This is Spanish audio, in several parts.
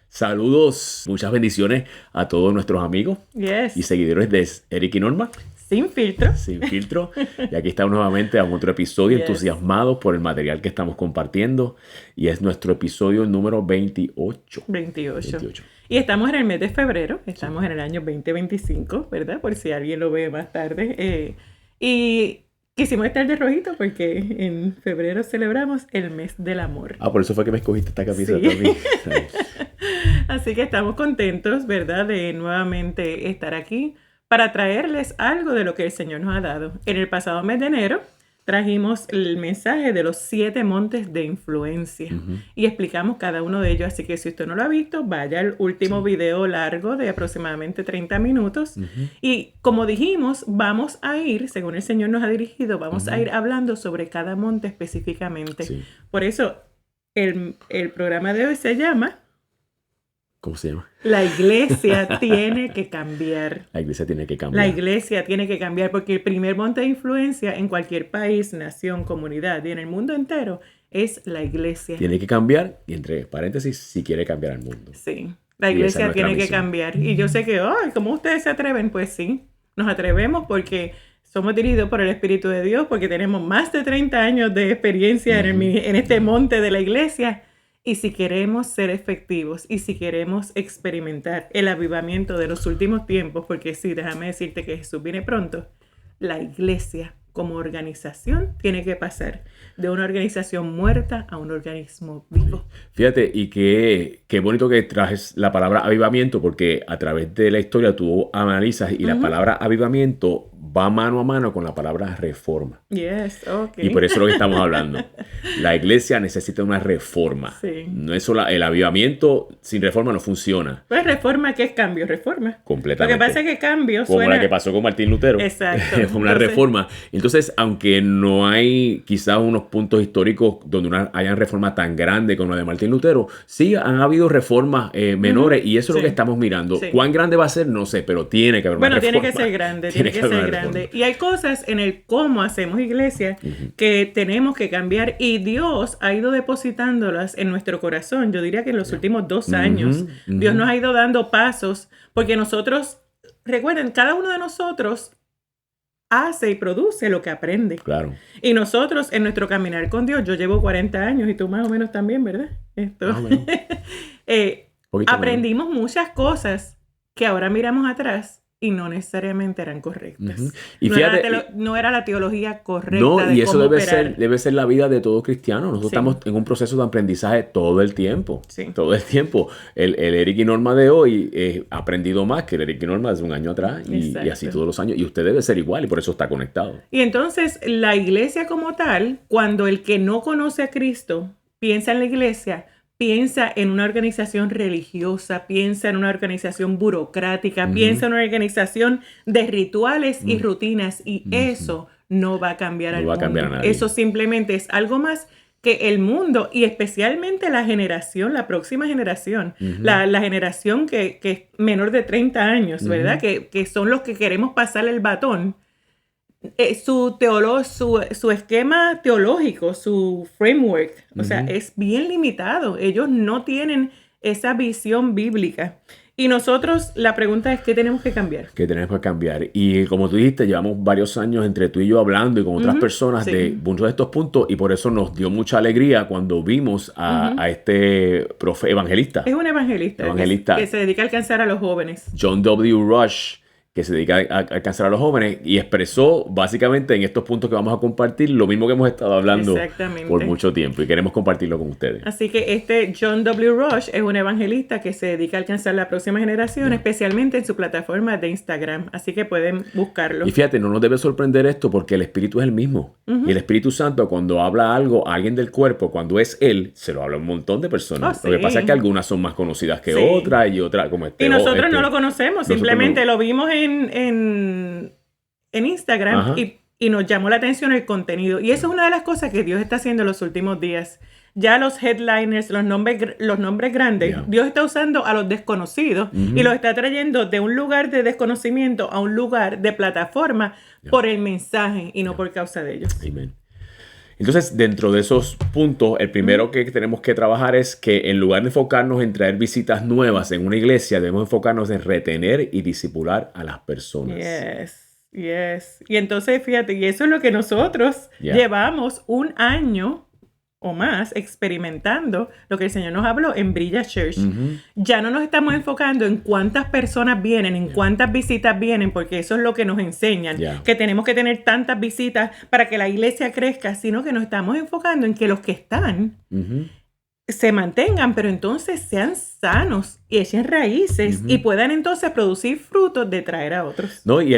Saludos, muchas bendiciones a todos nuestros amigos y seguidores de Eric y Norma. Sin filtro. Sin filtro. Y aquí estamos nuevamente a otro episodio, entusiasmados por el material que estamos compartiendo. Y es nuestro episodio número 28. 28. Y estamos en el mes de febrero, estamos en el año 2025, ¿verdad? Por si alguien lo ve más tarde. Y quisimos estar de rojito porque en febrero celebramos el mes del amor. Por eso fue que me escogiste esta camisa también. Así que estamos contentos, ¿verdad? De nuevamente estar aquí para traerles algo de lo que el Señor nos ha dado. En el pasado mes de enero trajimos el mensaje de los 7 montes de influencia y explicamos cada uno de ellos. Así que si usted no lo ha visto, vaya al último video largo de aproximadamente 30 minutos. Y como dijimos, vamos a ir, según el Señor nos ha dirigido, vamos a ir hablando sobre cada monte específicamente. Sí. Por eso el programa de hoy se llama... ¿Cómo se llama? La iglesia tiene que cambiar. La iglesia tiene que cambiar. La iglesia tiene que cambiar porque el primer monte de influencia en cualquier país, nación, comunidad y en el mundo entero es la iglesia. Tiene que cambiar y entre paréntesis, si quiere cambiar al mundo. Sí, la iglesia tiene que cambiar. Y yo sé que, ¿cómo ustedes se atreven? Pues sí, nos atrevemos porque somos dirigidos por el Espíritu de Dios, porque tenemos más de 30 años de experiencia en este monte de la iglesia. Y si queremos ser efectivos y si queremos experimentar el avivamiento de los últimos tiempos, porque sí, déjame decirte que Jesús viene pronto, la iglesia como organización tiene que pasar de una organización muerta a un organismo vivo. Fíjate, y qué bonito que trajes la palabra avivamiento, porque a través de la historia tú analizas y la palabra avivamiento va mano a mano con la palabra reforma. Yes, okay. Y por eso es lo que estamos hablando. La iglesia necesita una reforma. Sí. No es solo el avivamiento, sin reforma no funciona. Pues reforma, ¿qué es cambio? Reforma. Completamente. Lo que pasa es que cambio como suena... la que pasó con Martín Lutero. Exacto. Fue una reforma. Entonces, aunque no hay quizás unos puntos históricos donde hayan reformas tan grandes como la de Martín Lutero, sí han habido reformas menores y eso es lo que estamos mirando. Sí. ¿Cuán grande va a ser? No sé, pero tiene que haber una reforma. Bueno, tiene que ser grande, tiene que ser grande. Y hay cosas en el cómo hacemos iglesia que tenemos que cambiar y Dios ha ido depositándolas en nuestro corazón. Yo diría que en los últimos 2 años Dios nos ha ido dando pasos porque nosotros, recuerden, cada uno de nosotros hace y produce lo que aprende. Claro. Y nosotros en nuestro caminar con Dios, yo llevo 40 años y tú más o menos también, ¿verdad? Aprendimos muchas cosas que ahora miramos atrás y no necesariamente eran correctas. Y fíjate, no era la teología correcta. No, y eso debe ser la vida de todo cristiano. Nosotros estamos en un proceso de aprendizaje todo el tiempo. Sí. Todo el tiempo. El Eric y Norma de hoy ha aprendido más que el Eric y Norma de un año atrás y así todos los años. Y usted debe ser igual y por eso está conectado. Y entonces la iglesia como tal, cuando el que no conoce a Cristo piensa en la iglesia, piensa en una organización religiosa, piensa en una organización burocrática, piensa en una organización de rituales y rutinas y eso no va a cambiar al mundo. No va a cambiar a nadie. Eso simplemente es algo más que el mundo y especialmente la próxima generación, la generación que es menor de 30 años, ¿verdad? Que son los que queremos pasar el batón. Su esquema teológico, su framework, o sea, es bien limitado. Ellos no tienen esa visión bíblica. Y nosotros, la pregunta es, ¿qué tenemos que cambiar? ¿Qué tenemos que cambiar? Y como tú dijiste, llevamos varios años entre tú y yo hablando y con otras personas de muchos de estos puntos y por eso nos dio mucha alegría cuando vimos a este evangelista. Es un evangelista. Que se dedica a alcanzar a los jóvenes. John W. Rush, que se dedica a alcanzar a los jóvenes y expresó básicamente en estos puntos que vamos a compartir lo mismo que hemos estado hablando por mucho tiempo y queremos compartirlo con ustedes. Así que este John W. Rush es un evangelista que se dedica a alcanzar la próxima generación, especialmente en su plataforma de Instagram, así que pueden buscarlo. Y fíjate, no nos debe sorprender esto porque el Espíritu es el mismo y el Espíritu Santo cuando habla algo a alguien del cuerpo, cuando es Él, se lo habla a un montón de personas. Lo que pasa es que algunas son más conocidas que otras y otras como y nosotros no lo conocemos, simplemente lo vimos en Instagram y nos llamó la atención el contenido. Y eso es una de las cosas que Dios está haciendo en los últimos días. Ya los headliners, los nombres grandes, Dios está usando a los desconocidos y los está trayendo de un lugar de desconocimiento a un lugar de plataforma por el mensaje y no por causa de ellos. Amén. Entonces, dentro de esos puntos, el primero que tenemos que trabajar es que en lugar de enfocarnos en traer visitas nuevas en una iglesia, debemos enfocarnos en retener y discipular a las personas. Yes. Y entonces, fíjate, y eso es lo que nosotros llevamos un año o más experimentando lo que el Señor nos habló en Brilla Church. Ya no nos estamos enfocando en cuántas personas vienen, en cuántas visitas vienen, porque eso es lo que nos enseñan, que tenemos que tener tantas visitas para que la iglesia crezca, sino que nos estamos enfocando en que los que están se mantengan, pero entonces sean sanos y echen raíces y puedan entonces producir frutos de traer a otros. No, y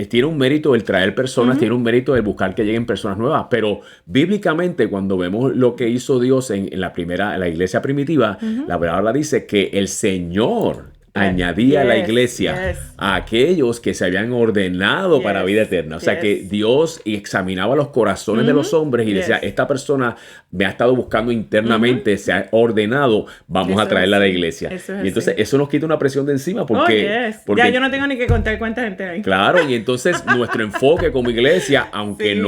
tiene un mérito el traer personas, tiene un mérito el buscar que lleguen personas nuevas, pero bíblicamente cuando vemos lo que hizo Dios en la iglesia primitiva, la palabra dice que el Señor añadía a la iglesia a aquellos que se habían ordenado para vida eterna. O sea que Dios examinaba los corazones de los hombres y decía, esta persona me ha estado buscando internamente, se ha ordenado, vamos a traerla a la iglesia. Y entonces eso nos quita una presión de encima porque ya yo no tengo ni que contar cuánta gente hay. Claro, y entonces nuestro enfoque como iglesia, aunque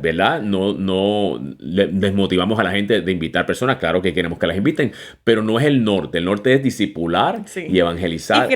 ¿verdad? No desmotivamos a la gente de invitar personas, claro que queremos que las inviten, pero no es el norte. El norte es discipular y evangelizar y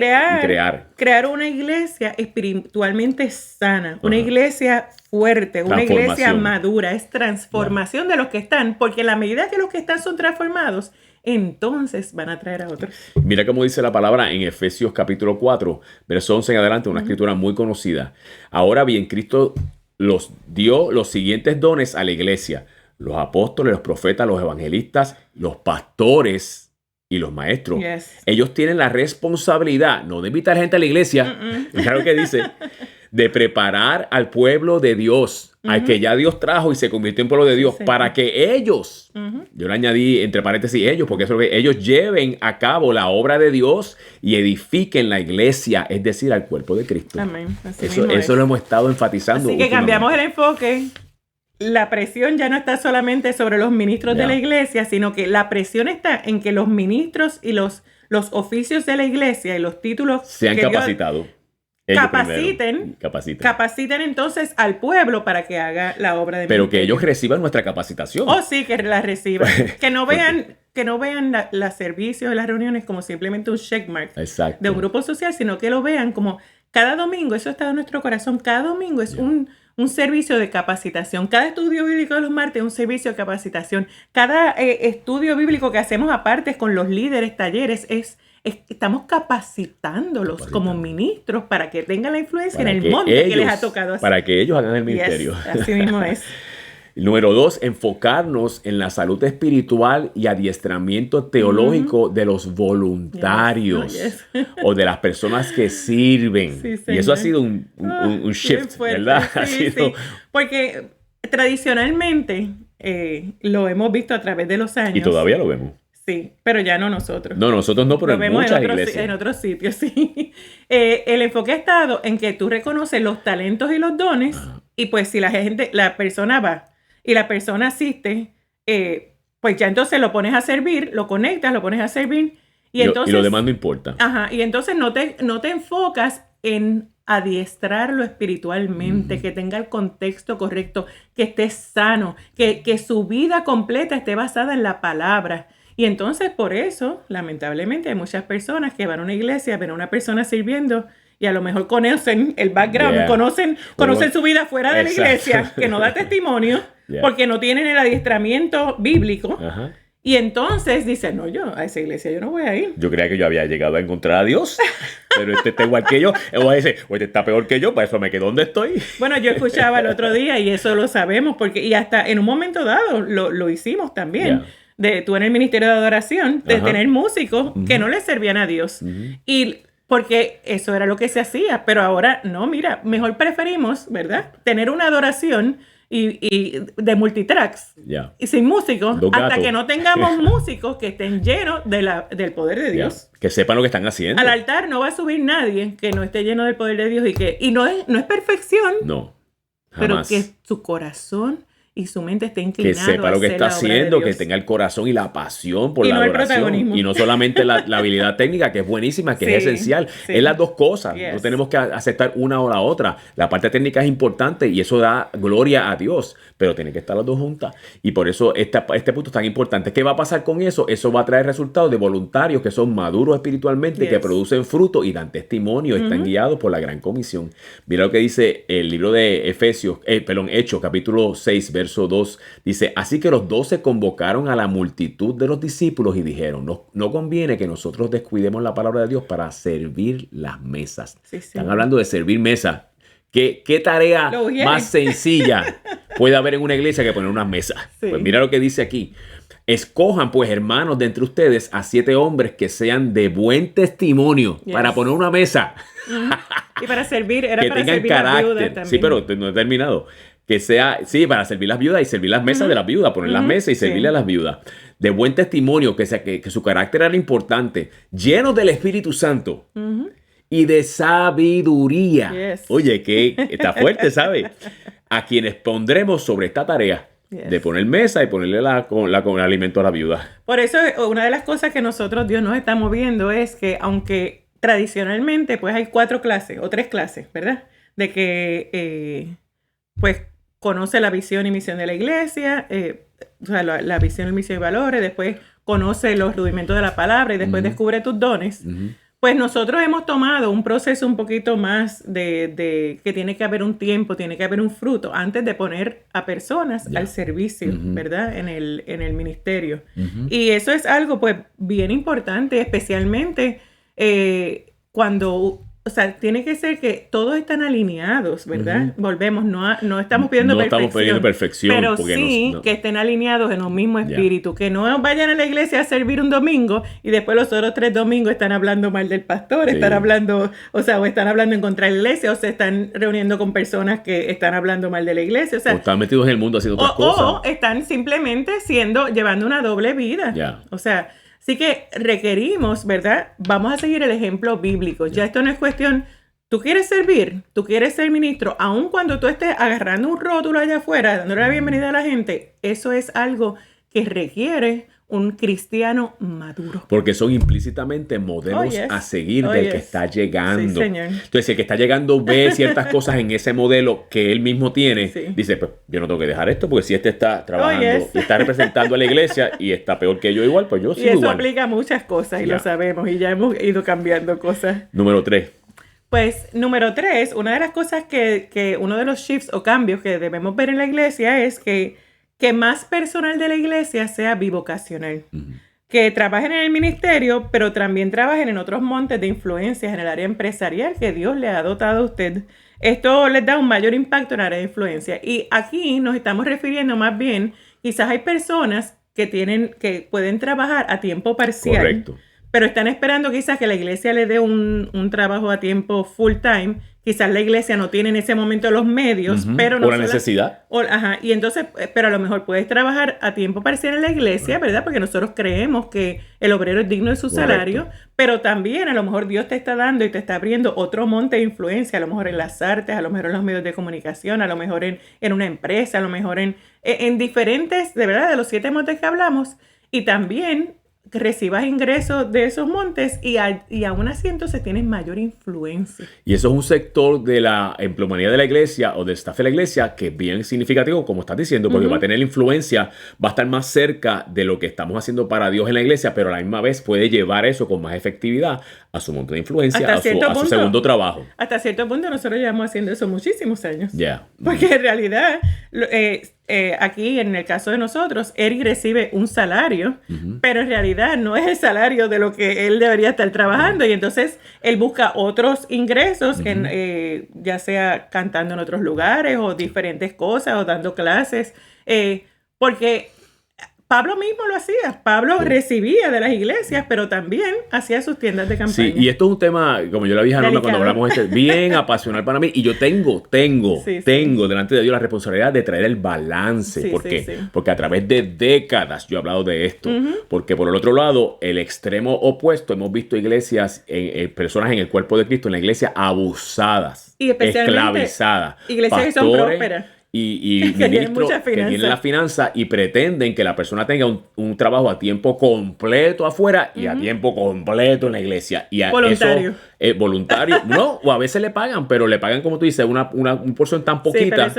crear una iglesia espiritualmente sana, una iglesia fuerte, una iglesia madura, es transformación de los que están, porque a la medida que los que están son transformados, entonces van a traer a otros. Mira cómo dice la palabra en Efesios capítulo 4, verso 11 en adelante, una escritura muy conocida. Ahora bien, Cristo los dio los siguientes dones a la iglesia: los apóstoles, los profetas, los evangelistas, los pastores y los maestros. Ellos tienen la responsabilidad, no de invitar gente a la iglesia, claro que dice, de preparar al pueblo de Dios, al que ya Dios trajo y se convirtió en pueblo de Dios, para que ellos, yo le añadí entre paréntesis ellos, porque eso es lo que ellos lleven a cabo la obra de Dios y edifiquen la iglesia, es decir, al cuerpo de Cristo. Amén. Eso lo hemos estado enfatizando. Así que cambiamos el enfoque. La presión ya no está solamente sobre los ministros de la iglesia, sino que la presión está en que los ministros y los oficios de la iglesia y los títulos sean capacitados. Capaciten entonces al pueblo para que haga la obra de Pero que ellos reciban nuestra capacitación. Oh, sí, que la reciban. que no vean los servicios de las reuniones como simplemente un checkmark de un grupo social, sino que lo vean como cada domingo. Eso está en nuestro corazón. Cada domingo es un servicio de capacitación. Cada estudio bíblico de los martes es un servicio de capacitación. Cada estudio bíblico que hacemos aparte con los líderes, talleres, estamos capacitándolos como ministros para que tengan la influencia en el monte que les ha tocado hacer. Para que ellos hagan el ministerio. Así mismo es. Número 2, enfocarnos en la salud espiritual y adiestramiento teológico de los voluntarios o de las personas que sirven. Y eso ha sido un shift, ¿verdad? Sí. Porque tradicionalmente lo hemos visto a través de los años. Y todavía lo vemos. Sí, pero ya no nosotros. No, nosotros no, pero en muchas iglesias. En otros sitios, sí. El enfoque ha estado en que tú reconoces los talentos y los dones y pues si la persona va y la persona asiste, pues ya entonces lo pones a servir, lo conectas, lo pones a servir y entonces... Y lo demás no importa. Y entonces no te enfocas en adiestrarlo espiritualmente, que tenga el contexto correcto, que esté sano, que su vida completa esté basada en la palabra. Y entonces por eso, lamentablemente, hay muchas personas que van a una iglesia, ven a una persona sirviendo y a lo mejor conocen el background, conocen su vida fuera de la iglesia, que no da testimonio, porque no tienen el adiestramiento bíblico. Y entonces dicen, no, yo a esa iglesia yo no voy a ir. Yo creía que yo había llegado a encontrar a Dios, pero este está igual que yo. O este está peor que yo, para eso me quedo donde estoy. Bueno, yo escuchaba el otro día y eso lo sabemos, y hasta en un momento dado lo hicimos también. Tú en el ministerio de adoración, de tener músicos que no le servían a Dios. Y porque eso era lo que se hacía, pero ahora no, mira, mejor preferimos, ¿verdad? Tener una adoración y de multitracks y sin músicos, hasta que no tengamos músicos que estén llenos del poder de Dios. Que sepan lo que están haciendo. Al altar no va a subir nadie que no esté lleno del poder de Dios y no es perfección. No, jamás. Pero que su corazón y su mente esté inclinada. Que sepa lo que está haciendo, que tenga el corazón y la pasión por la adoración. Y no solamente la habilidad técnica, que es buenísima, que es esencial. Es las dos cosas. No tenemos que aceptar una o la otra. La parte técnica es importante y eso da gloria a Dios, pero tienen que estar las dos juntas. Y por eso este punto es tan importante. ¿Qué va a pasar con eso? Eso va a traer resultados de voluntarios que son maduros espiritualmente, que producen fruto y dan testimonio, están guiados por la gran comisión. Mira lo que dice el libro de Hechos, capítulo 6, verso 2. Dice, así que los 12 convocaron a la multitud de los discípulos y dijeron, no conviene que nosotros descuidemos la palabra de Dios para servir las mesas. Están hablando de servir mesas. ¿Qué tarea más sencilla puede haber en una iglesia que poner unas mesas? Pues mira lo que dice aquí. Escojan, pues, hermanos, de entre ustedes a 7 hombres que sean de buen testimonio para poner una mesa. Y para servir, era que para tengan servir carácter. las viudas también. Sí, pero no he terminado. Que sea, para servir las viudas y servir las mesas de las viudas, poner las mesas y servirle a las viudas. De buen testimonio, que su carácter era importante, llenos del Espíritu Santo y de sabiduría. Oye, que está fuerte, ¿sabes? A quienes pondremos sobre esta tarea de poner mesa y ponerle con alimento a la viuda. Por eso, una de las cosas que Dios nos está moviendo es que, aunque tradicionalmente pues hay 4 clases o 3 clases, ¿verdad? De que pues conoce la visión y misión de la iglesia, o sea, la visión, misión y valores, después conoce los rudimentos de la palabra y después descubre tus dones. Pues nosotros hemos tomado un proceso un poquito más de que tiene que haber un tiempo, tiene que haber un fruto antes de poner a personas al servicio, ¿verdad? En el ministerio. Y eso es algo pues bien importante, especialmente cuando... O sea, tiene que ser que todos están alineados, ¿verdad? Volvemos, no estamos pidiendo perfección. Pero sí que estén alineados en un mismo espíritu. Que no vayan a la iglesia a servir un domingo y después los otros 3 domingos están hablando mal del pastor, están hablando, o están hablando en contra de la iglesia, o se están reuniendo con personas que están hablando mal de la iglesia. O están metidos en el mundo haciendo otras cosas. O están simplemente llevando una doble vida. O sea... Así que requerimos, ¿verdad? Vamos a seguir el ejemplo bíblico. Ya esto no es cuestión, tú quieres servir, tú quieres ser ministro, aun cuando tú estés agarrando un rótulo allá afuera, dándole la bienvenida a la gente, eso es algo que requiere un cristiano maduro. Porque son implícitamente modelos a seguir del que está llegando. Sí, señor. Entonces, si el que está llegando ve ciertas cosas en ese modelo que él mismo tiene, dice, pues yo no tengo que dejar esto, porque si este está trabajando y está representando a la iglesia y está peor que yo igual, pues yo sigo igual. Y eso aplica a muchas cosas y lo sabemos y ya hemos ido cambiando cosas. Número 3. Pues, número 3, una de las cosas que uno de los shifts o cambios que debemos ver en la iglesia es que más personal de la iglesia sea bivocacional. Que trabajen en el ministerio, pero también trabajen en otros montes de influencias en el área empresarial que Dios le ha dotado a usted. Esto les da un mayor impacto en el área de influencia. Y aquí nos estamos refiriendo más bien, quizás hay personas que pueden trabajar a tiempo parcial. Correcto. Pero están esperando quizás que la iglesia le dé un trabajo a tiempo full time. Quizás la iglesia no tiene en ese momento los medios, pero no... Por la necesidad. Y entonces, pero a lo mejor puedes trabajar a tiempo parcial en la iglesia, ¿verdad? Porque nosotros creemos que el obrero es digno de su salario, pero también a lo mejor Dios te está dando y te está abriendo otro monte de influencia, a lo mejor en las artes, a lo mejor en los medios de comunicación, a lo mejor en una empresa, a lo mejor en diferentes, de verdad, de los 7 montes que hablamos, y también... que recibas ingresos de esos montes y aún así entonces tienes mayor influencia. Y eso es un sector de la empleomanía de la iglesia o del staff de la iglesia que es bien significativo, como estás diciendo, porque va a tener influencia, va a estar más cerca de lo que estamos haciendo para Dios en la iglesia, pero a la misma vez puede llevar eso con más efectividad a su monte de influencia, a su segundo trabajo. Hasta cierto punto nosotros llevamos haciendo eso muchísimos años. Porque en realidad... aquí en el caso de nosotros, Eric recibe un salario, pero en realidad no es el salario de lo que él debería estar trabajando, y entonces él busca otros ingresos, ya sea cantando en otros lugares o diferentes cosas o dando clases, porque Pablo mismo lo hacía. Pablo recibía de las iglesias, pero también hacía sus tiendas de campaña. Sí, y esto es un tema, como yo le dije a Norma cuando hablamos bien apasional para mí. Y yo tengo delante de Dios la responsabilidad de traer el balance. ¿Por qué? Porque a través de décadas yo he hablado de esto. Porque por el otro lado, el extremo opuesto, hemos visto iglesias, personas en el cuerpo de Cristo, en la iglesia, abusadas, y especialmente esclavizadas. Iglesias que son prósperas. y ministros que tienen la finanza y pretenden que la persona tenga un trabajo a tiempo completo afuera y a tiempo completo en la iglesia. Y a voluntario. Eso, voluntario, no, o a veces le pagan, pero le pagan, como tú dices, un porción tan poquita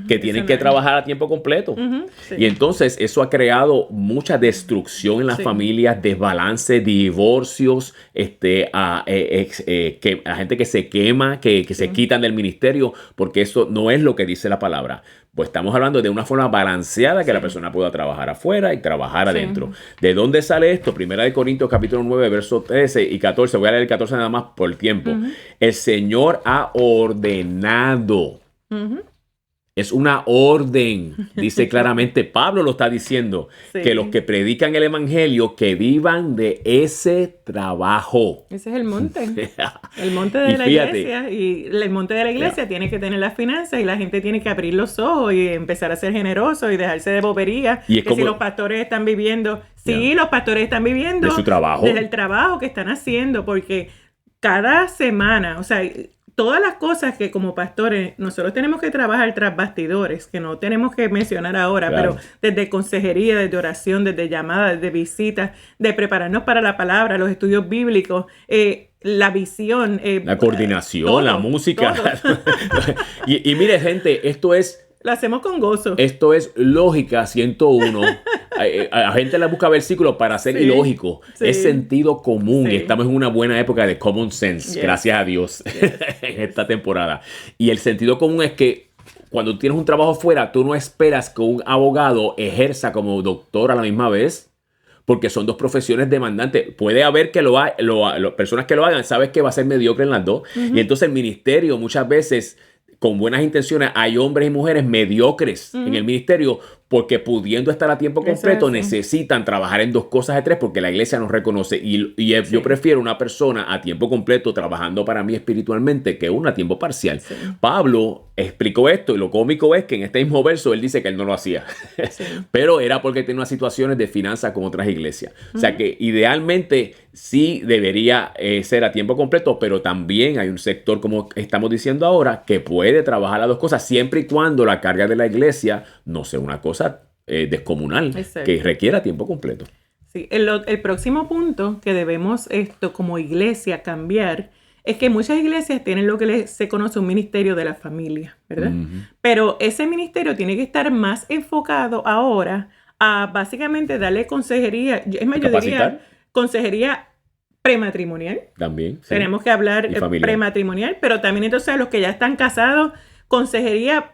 que tienen que trabajar a tiempo completo. Sí. Y entonces eso ha creado mucha destrucción en las familias, desbalance, divorcios, a gente que se quema, que se quitan del ministerio, porque eso no es lo que dice la palabra. Pues estamos hablando de una forma balanceada que la persona pueda trabajar afuera y trabajar adentro. ¿De dónde sale esto? Primera de Corintios capítulo 9, versos 13 y 14. Voy a leer el 14 nada más por el tiempo. El Señor ha ordenado. Es una orden, dice claramente, Pablo lo está diciendo, que los que predican el evangelio, que vivan de ese trabajo. Ese es el monte de la iglesia. Y el monte de la iglesia tiene que tener las finanzas y la gente tiene que abrir los ojos y empezar a ser generoso y dejarse de bobería. Y es que como, si los pastores están viviendo, los pastores están viviendo de su trabajo, desde el trabajo que están haciendo, porque cada semana, o sea, todas las cosas que como pastores nosotros tenemos que trabajar tras bastidores, que no tenemos que mencionar ahora, pero desde consejería, desde oración, desde llamadas, desde visitas, de prepararnos para la palabra, los estudios bíblicos, la visión. La coordinación, todo, la música. y mire, gente, esto es... Lo hacemos con gozo. Esto es lógica 101. A gente le busca versículos para ser ilógico. Es sentido común. Y estamos en una buena época de common sense. Gracias a Dios. En esta temporada. Y el sentido común es que cuando tienes un trabajo fuera, tú no esperas que un abogado ejerza como doctor a la misma vez. Porque son dos profesiones demandantes. Puede haber que personas que lo hagan, sabes que va a ser mediocre en las dos. Y entonces el ministerio muchas veces... Con buenas intenciones, hay hombres y mujeres mediocres en el ministerio porque pudiendo estar a tiempo completo necesitan trabajar en 2 cosas de 3 porque la iglesia nos reconoce. Y yo prefiero una persona a tiempo completo trabajando para mí espiritualmente que una a tiempo parcial. Pablo explicó esto y lo cómico es que en este mismo verso él dice que él no lo hacía. Pero era porque tenía unas situaciones de finanzas con otras iglesias. O sea que idealmente sí debería ser a tiempo completo, pero también hay un sector, como estamos diciendo ahora, que puede trabajar las 2 cosas siempre y cuando la carga de la iglesia no sea una cosa descomunal que requiera tiempo completo. Sí, el próximo punto que debemos como iglesia cambiar es que muchas iglesias tienen lo que se conoce un ministerio de la familia, ¿verdad? Pero ese ministerio tiene que estar más enfocado ahora a básicamente darle consejería, es más, yo diría consejería prematrimonial. También. Sí. Tenemos que hablar prematrimonial, pero también entonces a los que ya están casados, consejería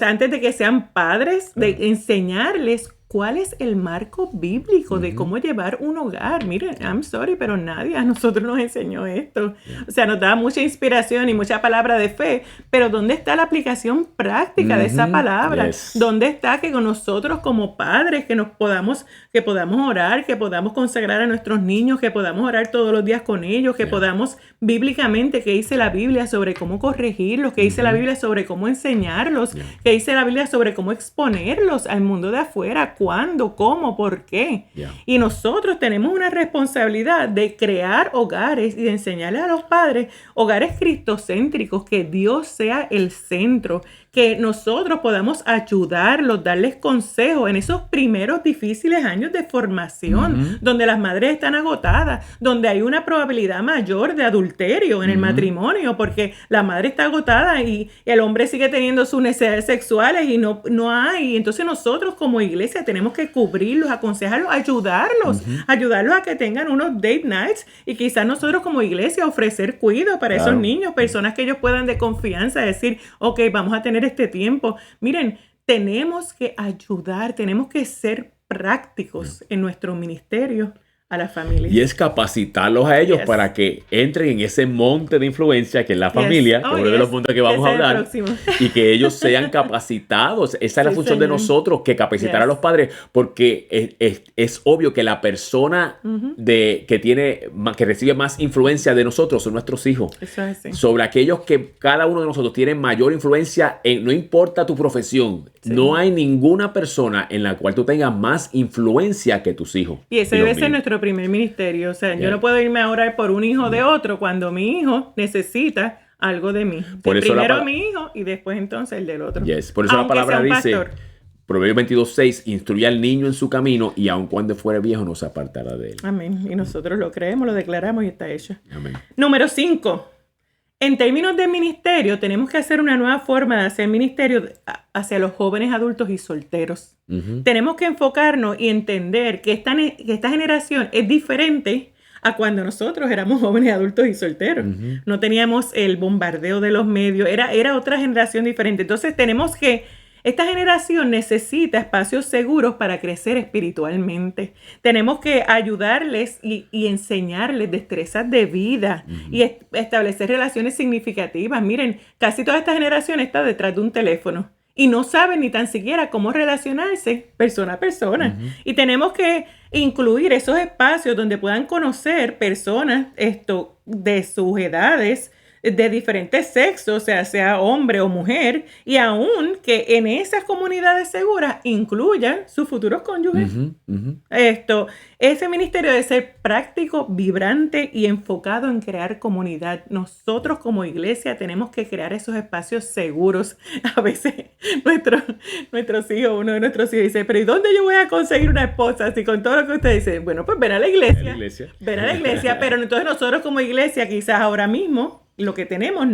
antes de que sean padres, de enseñarles cuál es el marco bíblico de cómo llevar un hogar. Miren, I'm sorry, pero nadie a nosotros nos enseñó esto. O sea, nos da mucha inspiración y mucha palabra de fe, pero ¿dónde está la aplicación práctica de esa palabra? ¿Dónde está que con nosotros como padres que podamos orar, que podamos consagrar a nuestros niños, que podamos orar todos los días con ellos, que podamos bíblicamente, que dice la Biblia sobre cómo corregirlos, que dice la Biblia sobre cómo enseñarlos, que dice la Biblia sobre cómo exponerlos al mundo de afuera? ¿Cuándo? ¿Cómo? ¿Por qué? Y nosotros tenemos una responsabilidad de crear hogares y de enseñarles a los padres hogares cristocéntricos, que Dios sea el centro, que nosotros podamos ayudarlos, darles consejos en esos primeros difíciles años de formación, donde las madres están agotadas, donde hay una probabilidad mayor de adulterio en el matrimonio, porque la madre está agotada y el hombre sigue teniendo sus necesidades sexuales y no hay. Entonces nosotros como iglesia tenemos que cubrirlos, aconsejarlos, ayudarlos a que tengan unos date nights y quizás nosotros como iglesia ofrecer cuidado para esos niños, personas que ellos puedan de confianza decir, ok, vamos a tener este tiempo. Miren, tenemos que ayudar, tenemos que ser prácticos en nuestro ministerio a la familia. Y es capacitarlos a ellos para que entren en ese monte de influencia que es la familia, que es uno de los puntos que vamos a hablar, y que ellos sean capacitados. Esa es la función de nosotros, que capacitar a los padres, porque es obvio que la persona que recibe más influencia de nosotros son nuestros hijos. Eso es así. Sobre aquellos que cada uno de nosotros tiene mayor influencia, no importa tu profesión, no hay ninguna persona en la cual tú tengas más influencia que tus hijos. Y ese debe ser nuestro primer ministerio. O sea, yo no puedo irme a orar por un hijo de otro cuando mi hijo necesita algo de mí. Por eso primero mi hijo y después entonces el del otro. Yes. Por eso la palabra dice, Proverbios 22:6, instruye al niño en su camino y aun cuando fuere viejo no se apartará de él. Amén. Y nosotros lo creemos, lo declaramos y está hecho. Amén. Número 5. En términos de ministerio, tenemos que hacer una nueva forma de hacer ministerio hacia los jóvenes adultos y solteros. Uh-huh. Tenemos que enfocarnos y entender que esta generación es diferente a cuando nosotros éramos jóvenes adultos y solteros. Uh-huh. No teníamos el bombardeo de los medios, era otra generación diferente. Entonces tenemos que esta generación necesita espacios seguros para crecer espiritualmente. Tenemos que ayudarles y enseñarles destrezas de vida y establecer relaciones significativas. Miren, casi toda esta generación está detrás de un teléfono y no saben ni tan siquiera cómo relacionarse persona a persona. Uh-huh. Y tenemos que incluir esos espacios donde puedan conocer personas de sus edades, de diferentes sexos, sea hombre o mujer, y aún que en esas comunidades seguras incluyan sus futuros cónyuges. Uh-huh, uh-huh. Ese ministerio debe ser práctico, vibrante y enfocado en crear comunidad. Nosotros como iglesia tenemos que crear esos espacios seguros. A veces nuestros hijos, uno de nuestros hijos dice, pero ¿y dónde yo voy a conseguir una esposa? Así con todo lo que usted dice, bueno, pues ven a la iglesia. Ven a la iglesia, pero entonces nosotros como iglesia quizás ahora mismo lo que tenemos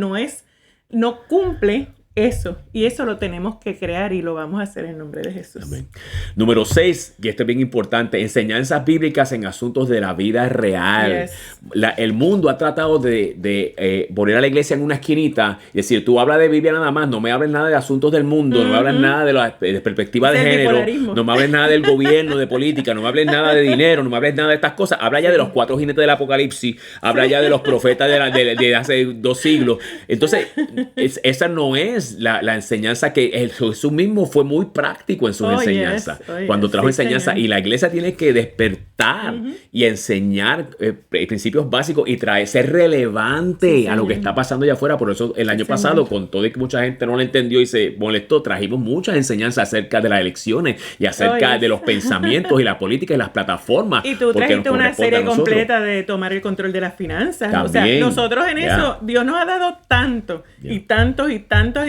no cumple eso. Y eso lo tenemos que crear y lo vamos a hacer en nombre de Jesús. Amén. Número 6, y esto es bien importante, enseñanzas bíblicas en asuntos de la vida real. Yes. El mundo ha tratado de poner a la iglesia en una esquinita y decir, tú hablas de Biblia nada más, no me hables nada de asuntos del mundo, no me hables nada de perspectiva de género, no me hables nada del gobierno, de política, no me hables nada de dinero, no me hables nada de estas cosas. Habla ya de los 4 jinetes del Apocalipsis, habla ya de los profetas de hace 2 siglos. Entonces, esa no es la enseñanza que Jesús mismo fue muy práctico en sus enseñanzas. Cuando trajo enseñanza, señor. Y la iglesia tiene que despertar y enseñar principios básicos y ser relevante a lo que está pasando allá afuera. Por eso el año pasado, con todo y que mucha gente no lo entendió y se molestó, trajimos muchas enseñanzas acerca de las elecciones y acerca de los pensamientos y la política y las plataformas. Y tú trajiste una serie completa de tomar el control de las finanzas. También, o sea, nosotros en eso, Dios nos ha dado tanto y tantos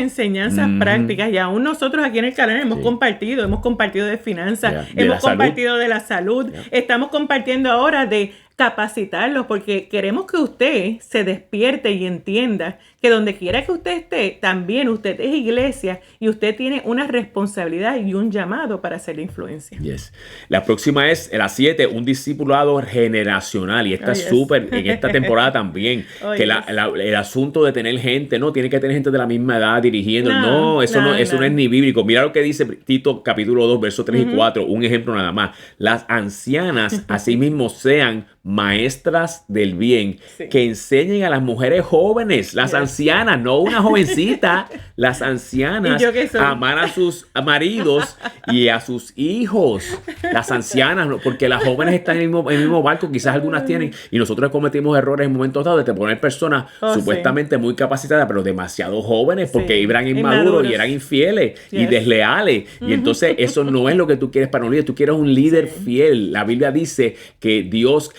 enseñanzas prácticas, y aún nosotros aquí en el canal hemos compartido de finanzas, hemos compartido de la salud, estamos compartiendo ahora de capacitarlos, porque queremos que usted se despierte y entienda que donde quiera que usted esté, también usted es iglesia y usted tiene una responsabilidad y un llamado para hacer la influencia. Yes. La próxima es la 7, un discipulado generacional, y esta es súper, en esta temporada también, que el asunto de tener gente, no tiene que tener gente de la misma edad dirigiendo, eso no es ni bíblico. Mira lo que dice Tito capítulo 2, versos 3 y 4, un ejemplo nada más. Las ancianas asimismo sean maestras del bien, que enseñen a las mujeres jóvenes, las ancianas, no una jovencita, las ancianas, a amar a sus maridos y a sus hijos, las ancianas, porque las jóvenes están en el mismo barco, quizás algunas tienen, y nosotros cometimos errores en momentos dados de poner personas supuestamente muy capacitadas, pero demasiado jóvenes, porque eran inmaduros y eran infieles y desleales, y entonces eso no es lo que tú quieres para un líder. Tú quieres un líder fiel. La Biblia dice que Dios,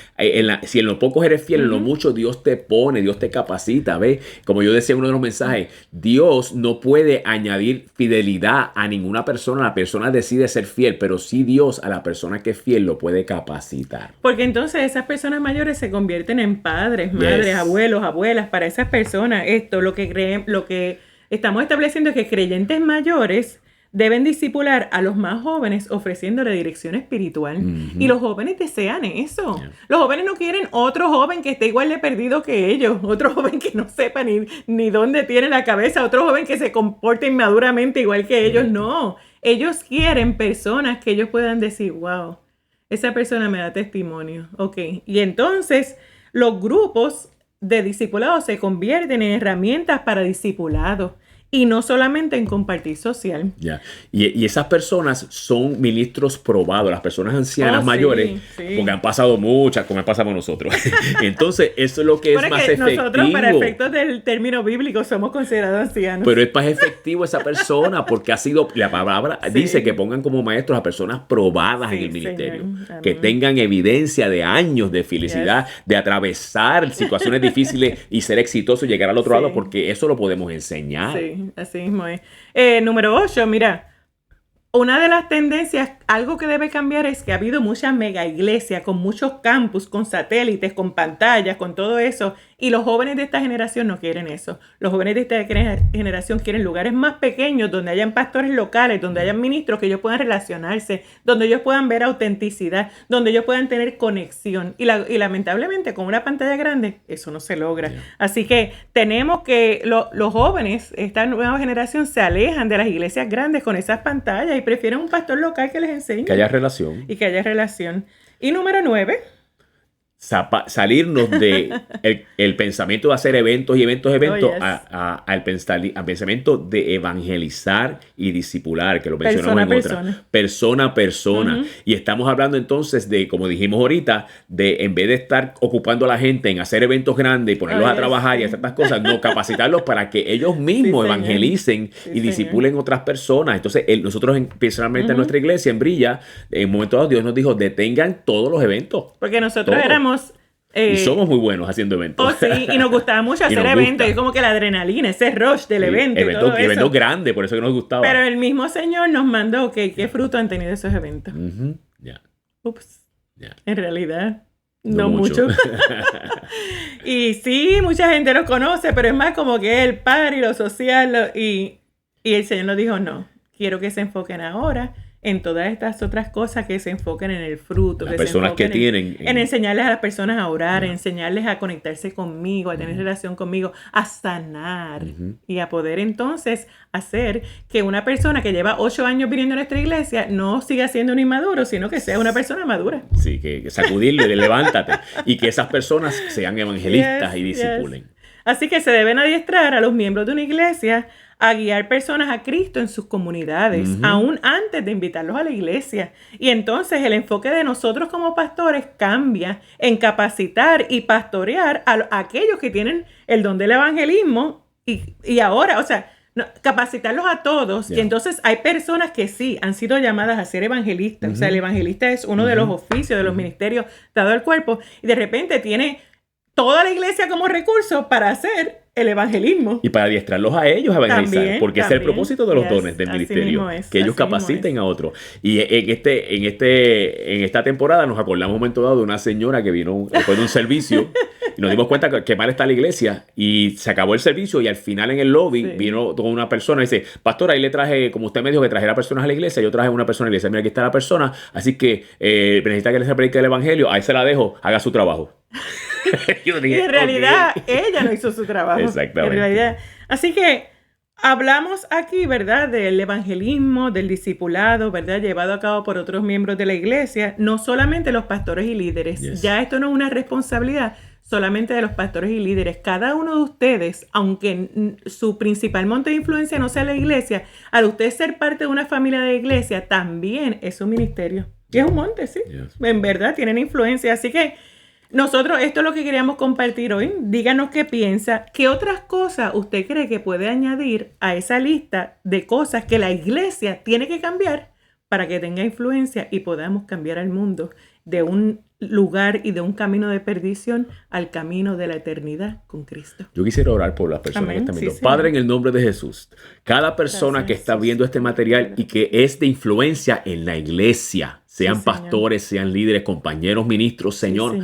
si en lo poco eres fiel, en lo mucho Dios te pone, Dios te capacita, ¿ves? Como yo decía en uno de los mensajes, Dios no puede añadir fidelidad a ninguna persona. La persona decide ser fiel, pero sí Dios a la persona que es fiel lo puede capacitar. Porque entonces esas personas mayores se convierten en padres, madres, abuelos, abuelas. Para esas personas, lo que estamos estableciendo es que creyentes mayores deben discipular a los más jóvenes ofreciéndole dirección espiritual. Y los jóvenes desean eso. Los jóvenes no quieren otro joven que esté igual de perdido que ellos, otro joven que no sepa ni dónde tiene la cabeza, otro joven que se comporte inmaduramente igual que ellos. No, ellos quieren personas que ellos puedan decir, wow, esa persona me da testimonio. Ok, y entonces los grupos de discipulados se convierten en herramientas para discipulados. y no solamente en compartir social. Ya. Y esas personas son ministros probados, las personas ancianas mayores, porque han pasado muchas, como pasamos nosotros. Entonces, eso es lo que es más efectivo. Nosotros, para efectos del término bíblico, somos considerados ancianos. Pero es más efectivo esa persona, porque ha sido, la palabra dice que pongan como maestros a personas probadas en el ministerio, que tengan evidencia de años de felicidad, de atravesar situaciones difíciles y ser exitoso y llegar al otro lado, porque eso lo podemos enseñar. Sí, así mismo es. Número 8, mira. Una de las tendencias, algo que debe cambiar es que ha habido muchas mega iglesias con muchos campus, con satélites, con pantallas, con todo eso. Y los jóvenes de esta generación no quieren eso. Los jóvenes de esta generación quieren lugares más pequeños, donde hayan pastores locales, donde hayan ministros que ellos puedan relacionarse, donde ellos puedan ver autenticidad, donde ellos puedan tener conexión. Y lamentablemente con una pantalla grande eso no se logra. Yeah. Así que tenemos que los jóvenes, esta nueva generación, se alejan de las iglesias grandes con esas pantallas y prefieren un pastor local que les enseñe. Que haya relación. Y que haya relación. Y número 9... salirnos de el pensamiento de hacer eventos al pensamiento de evangelizar y discipular, que lo mencionamos en otra. Persona a persona. Y estamos hablando entonces de, como dijimos ahorita, de en vez de estar ocupando a la gente en hacer eventos grandes y ponerlos a trabajar y hacer estas cosas, no, capacitarlos para que ellos mismos evangelicen y discipulen otras personas. Entonces, nosotros personalmente en nuestra iglesia, en Brilla, en un momento dado Dios nos dijo, detengan todos los eventos. Porque nosotros éramos y somos muy buenos haciendo eventos. Y nos gustaba mucho hacer eventos. Es como que la adrenalina, ese rush del evento. Eventos grandes, por eso que nos gustaba. Pero el mismo Señor nos mandó que qué fruto han tenido esos eventos. Ups. En realidad, no mucho. Y sí, mucha gente los conoce, pero es más como que el party, lo social. Y el Señor nos dijo, no, quiero que se enfoquen ahora en todas estas otras cosas, que se enfoquen en el fruto. Las personas que tienen. En enseñarles a las personas a orar, enseñarles a conectarse conmigo, a tener relación conmigo, a sanar y a poder entonces hacer que una persona que lleva 8 años viniendo a nuestra iglesia no siga siendo un inmaduro, sino que sea una persona madura. Sí, que sacudirle, levántate. Y que esas personas sean evangelistas y discipulen. Así que se deben adiestrar a los miembros de una iglesia a guiar personas a Cristo en sus comunidades, aún antes de invitarlos a la iglesia. Y entonces el enfoque de nosotros como pastores cambia en capacitar y pastorear a aquellos que tienen el don del evangelismo y ahora, o sea, capacitarlos a todos. Y entonces hay personas que sí han sido llamadas a ser evangelistas. O sea, el evangelista es uno de los oficios, de los ministerios dado al cuerpo, y de repente tiene toda la iglesia como recurso para hacer el evangelismo. Y para adiestrarlos a ellos a evangelizar. Porque ese es el propósito de los dones del ministerio. Que ellos capaciten a otros. Y en esta temporada nos acordamos un momento dado de una señora que vino después de un servicio y nos dimos cuenta que mal está la iglesia, y se acabó el servicio y al final en el lobby vino toda una persona y dice, pastor, ahí le traje, como usted me dijo que trajera personas a la iglesia, yo traje una persona a la iglesia, mira, aquí está la persona, así que necesita que le predique el evangelio, ahí se la dejo, haga su trabajo. Yo dije, y en realidad ella no hizo su trabajo. Exactamente. En realidad. Así que hablamos aquí, ¿verdad?, del evangelismo, del discipulado, ¿verdad?, llevado a cabo por otros miembros de la iglesia, no solamente los pastores y líderes. Ya esto no es una responsabilidad solamente de los pastores y líderes. Cada uno de ustedes, aunque su principal monte de influencia no sea la iglesia, al usted ser parte de una familia de iglesia, también es un ministerio. Y es un monte, sí. En verdad, tienen influencia. Así que nosotros, esto es lo que queríamos compartir hoy. Díganos qué piensa. ¿Qué otras cosas usted cree que puede añadir a esa lista de cosas que la iglesia tiene que cambiar para que tenga influencia y podamos cambiar al mundo de un lugar y de un camino de perdición al camino de la eternidad con Cristo? Yo quisiera orar por las personas que están viendo. Padre, en el nombre de Jesús, cada persona que está viendo este material y que es de influencia en la iglesia, sean pastores, sean líderes, compañeros, ministros, Señor,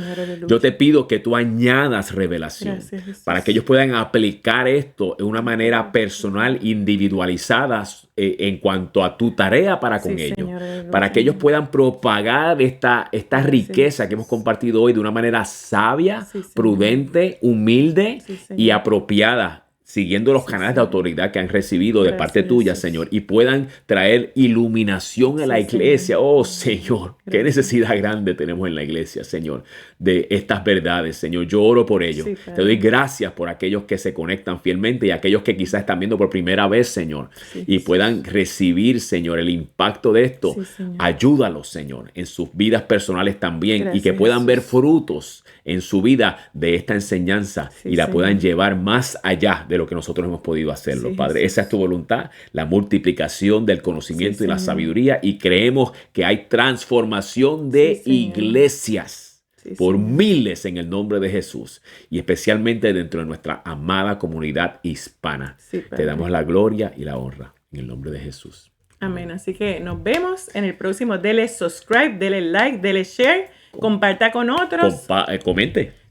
yo te pido que tú añadas revelación para que ellos puedan aplicar esto de una manera personal, individualizada en cuanto a tu tarea para con ellos, para que ellos puedan propagar esta riqueza que hemos compartido hoy de una manera sabia, prudente, humilde y apropiada, siguiendo los canales de autoridad que han recibido de parte tuya, Señor, y puedan traer iluminación a la iglesia. Oh, Señor, qué necesidad grande tenemos en la iglesia, Señor, de estas verdades, Señor. Yo oro por ellos. Te doy gracias por aquellos que se conectan fielmente y aquellos que quizás están viendo por primera vez, Señor, y puedan recibir, Señor, el impacto de esto. Ayúdalos, Señor, en sus vidas personales también, y que puedan ver frutos en su vida de esta enseñanza y la puedan llevar más allá de lo que nosotros hemos podido hacerlo, Padre. Esa es tu voluntad, la multiplicación del conocimiento y la sabiduría, y creemos que hay transformación de iglesias por miles en el nombre de Jesús, y especialmente dentro de nuestra amada comunidad hispana. Te damos la gloria y la honra en el nombre de Jesús. Amén. Así que nos vemos en el próximo. Dele subscribe, dele like, dele share, comparta con otros.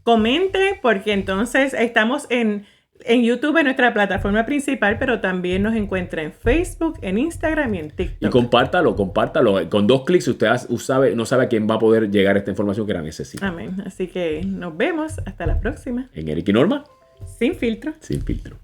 Comente, porque entonces estamos en YouTube, en nuestra plataforma principal, pero también nos encuentra en Facebook, en Instagram y en TikTok. Y compártalo. Con 2 clics usted no sabe a quién va a poder llegar esta información que la necesita. Amén. Así que nos vemos. Hasta la próxima. En Eric y Norma. Sin filtro. Sin filtro.